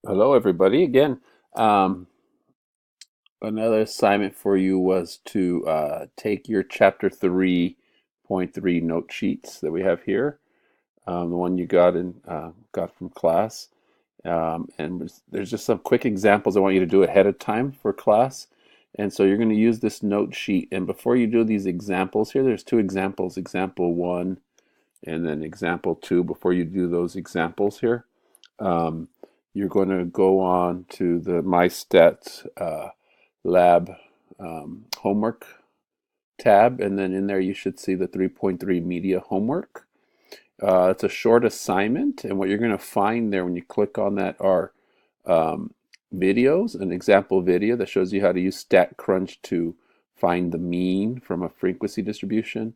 Hello, everybody. Again, um, another assignment for you was to take your chapter 3.3 note sheets that we have here, the one you got from class. There's just some quick examples I want you to do ahead of time for class. And so you're going to use this note sheet. And before you do these examples here, there's two examples, example one and then example two. Before you do those examples here, um, you're going to go on to the MyStats lab homework tab, and then in there you should see the 3.3 media homework. It's a short assignment, and what you're going to find there when you click on that are um, videos, an example video that shows you how to use StatCrunch to find the mean from a frequency distribution.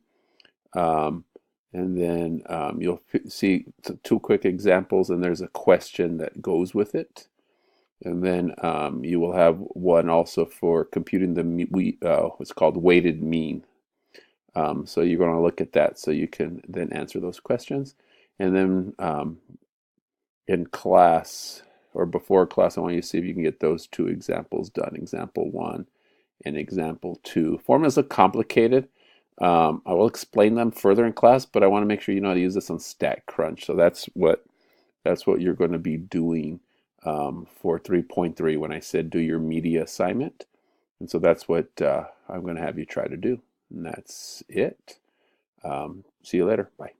Um, and then you'll see two quick examples, and there's a question that goes with it. And then you will have one also for computing what's called weighted mean. So you're going to look at that so you can then answer those questions. And then in class or before class, I want you to see if you can get those two examples done, example one and example two. Formulas are complicated. I will explain them further in class, but I want to make sure you know how to use this on StatCrunch. So that's what you're going to be doing for 3.3 when I said do your media assignment. And so that's what I'm going to have you try to do. And that's it. See you later. Bye.